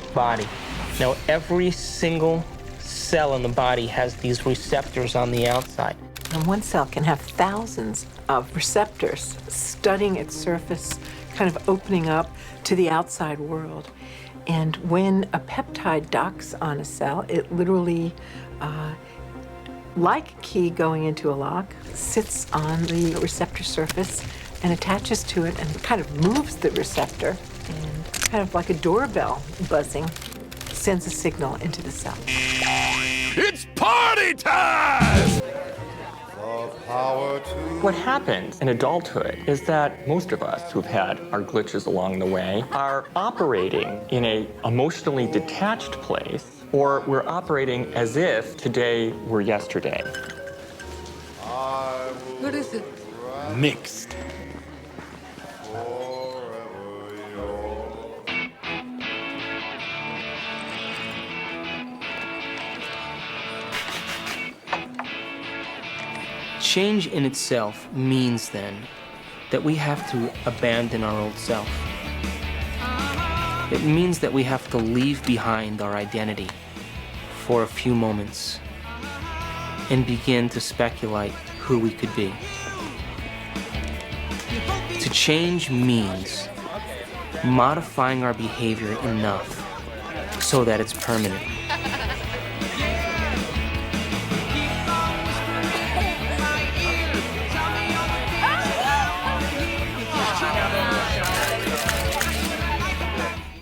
body. Now, every single cell in the body has these receptors on the outside. And one cell can have thousands of receptors studding its surface, kind of opening up to the outside world. And when a peptide docks on a cell, it literally, like a key going into a lock, sits on the receptor surface and attaches to it and kind of moves the receptor, and kind of like a doorbell buzzing, sends a signal into the cell. It's party time! What happens in adulthood is that most of us who've had our glitches along the way are operating in an emotionally detached place, or we're operating as if today were yesterday. What is it? Mixed. Change in itself means then that we have to abandon our old self. It means that we have to leave behind our identity for a few moments and begin to speculate who we could be. To change means modifying our behavior enough so that it's permanent.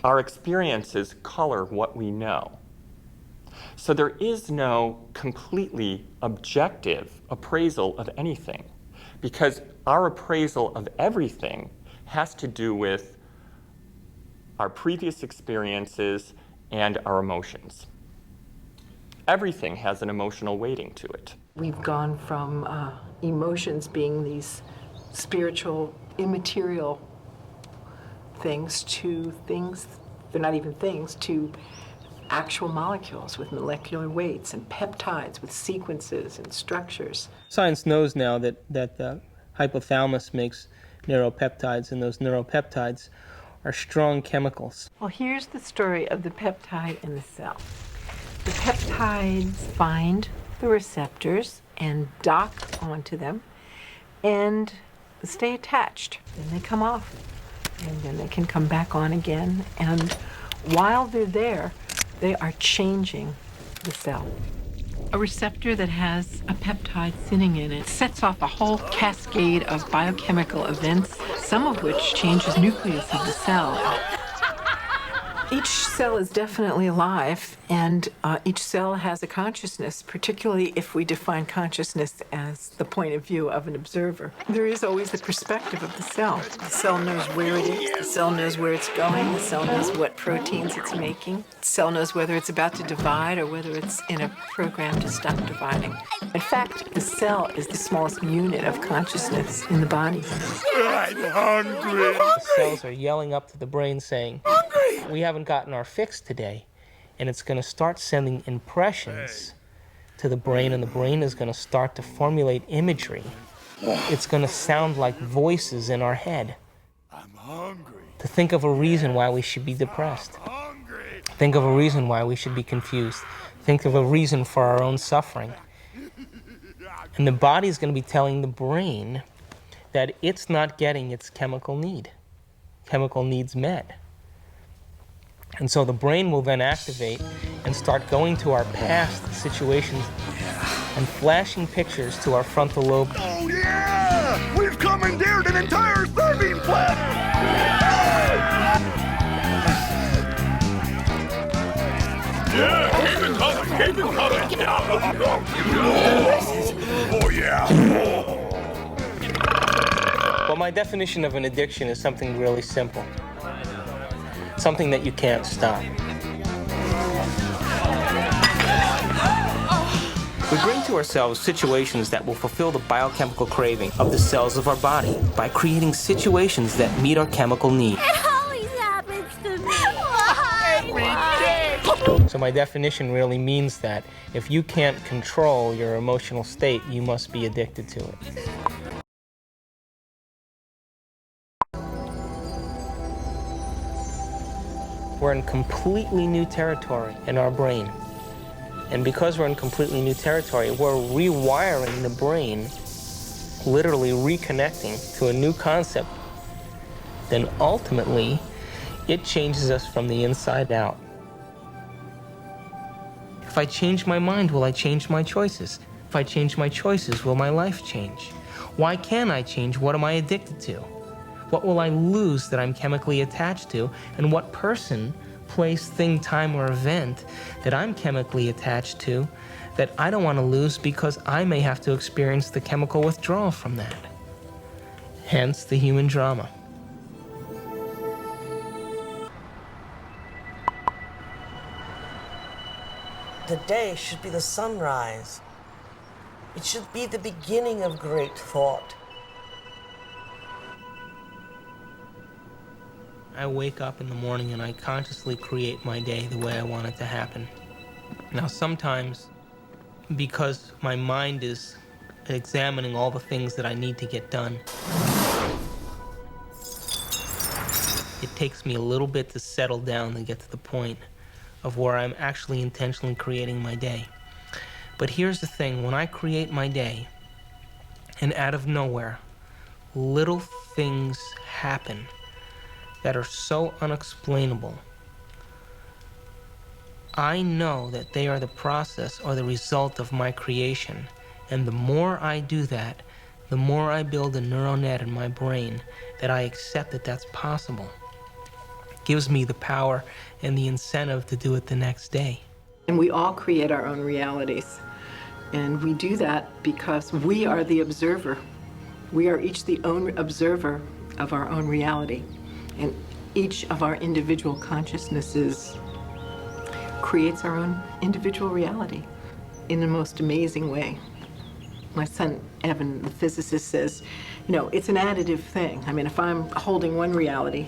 Our experiences color what we know. So there is no completely objective appraisal of anything, because our appraisal of everything has to do with our previous experiences and our emotions. Everything has an emotional weighting to it. We've gone from emotions being these spiritual, immaterial things to things, they're not even things, to actual molecules with molecular weights and peptides with sequences and structures. Science knows now that the hypothalamus makes neuropeptides, and those neuropeptides are strong chemicals. Well, here's the story of the peptide in the cell. The peptides find the receptors and dock onto them and stay attached. Then they come off, and then they can come back on again. And while they're there, they are changing the cell. A receptor that has a peptide sitting in it sets off a whole cascade of biochemical events, some of which changes the nucleus of the cell. Each cell is definitely alive, and each cell has a consciousness, particularly if we define consciousness as the point of view of an observer. There is always the perspective of the cell. The cell knows where it is, the cell knows where it's going, the cell knows what proteins it's making, the cell knows whether it's about to divide or whether it's in a program to stop dividing. In fact, the cell is the smallest unit of consciousness in the body. I'm hungry. The cells are yelling up to the brain saying, we haven't gotten our fix today, and it's going to start sending impressions to the brain, and the brain is going to start to formulate imagery. It's going to sound like voices in our head. I'm hungry. To think of a reason why we should be depressed. Hungry. Think of a reason why we should be confused. Think of a reason for our own suffering. And the body is going to be telling the brain that it's not getting its chemical needs met. And so the brain will then activate and start going to our past situations and flashing pictures to our frontal lobe. Oh yeah! We've commandeered an entire serving plant! Yeah! Keep it coming! Keep it coming! Oh yeah! Well, my definition of an addiction is something really simple. Something that you can't stop. We bring to ourselves situations that will fulfill the biochemical craving of the cells of our body by creating situations that meet our chemical need. It always happens to me. Why? So my definition really means that if you can't control your emotional state, you must be addicted to it. we're in completely new territory in our brain. And because we're in completely new territory, we're rewiring the brain, literally reconnecting to a new concept. Then ultimately, it changes us from the inside out. If I change my mind, will I change my choices? If I change my choices, will my life change? Why can't I change? What am I addicted to? What will I lose that I'm chemically attached to? And what person, place, thing, time, or event that I'm chemically attached to that I don't want to lose because I may have to experience the chemical withdrawal from that? Hence the human drama. The day should be the sunrise. It should be the beginning of great thought. I wake up in the morning and I consciously create my day the way I want it to happen. Now sometimes, because my mind is examining all the things that I need to get done, it takes me a little bit to settle down and get to the point of where I'm actually intentionally creating my day. But here's the thing, when I create my day, and out of nowhere, little things happen that are so unexplainable, I know that they are the process or the result of my creation. And the more I do that, the more I build a neural net in my brain that I accept that that's possible. It gives me the power and the incentive to do it the next day. And we all create our own realities. And we do that because we are the observer. We are each the own observer of our own reality. And each of our individual consciousnesses creates our own individual reality in the most amazing way. My son, Evan, the physicist, says, you know, it's an additive thing. I mean, if I'm holding one reality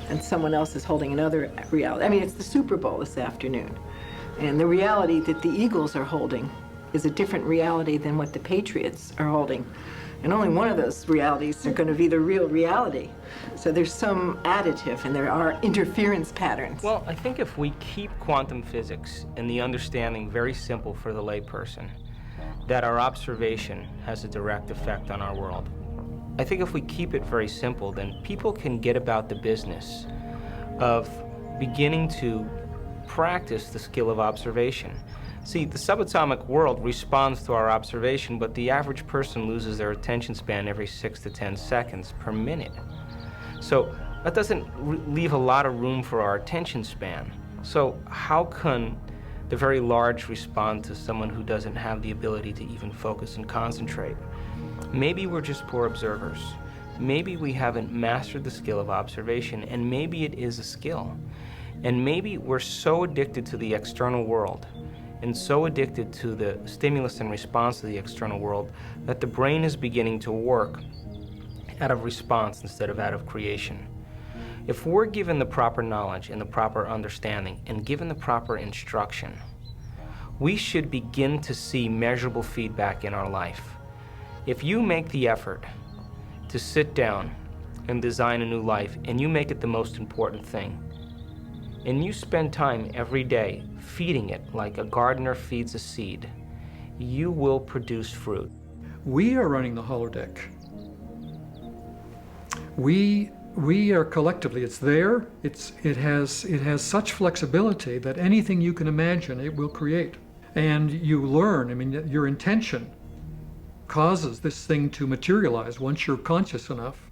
and someone else is holding another reality. I mean, it's the Super Bowl this afternoon. And the reality that the Eagles are holding is a different reality than what the Patriots are holding. And only one of those realities are going to be the real reality. So there's some additive, and there are interference patterns. Well, I think if we keep quantum physics and the understanding very simple for the layperson, that our observation has a direct effect on our world. I think if we keep it very simple, then people can get about the business of beginning to practice the skill of observation. See, the subatomic world responds to our observation, but the average person loses their attention span every 6 to 10 seconds per minute. So that doesn't leave a lot of room for our attention span. So how can the very large respond to someone who doesn't have the ability to even focus and concentrate? Maybe we're just poor observers. Maybe we haven't mastered the skill of observation, and maybe it is a skill. And maybe we're so addicted to the external world and so addicted to the stimulus and response to the external world that the brain is beginning to work out of response instead of out of creation. If we're given the proper knowledge and the proper understanding and given the proper instruction, we should begin to see measurable feedback in our life. If you make the effort to sit down and design a new life, and you make it the most important thing, and you spend time every day feeding it like a gardener feeds a seed, you will produce fruit. We are running the holodeck. We are collectively, it's there, it has such flexibility that anything you can imagine it will create. And you learn, I mean, your intention causes this thing to materialize once you're conscious enough.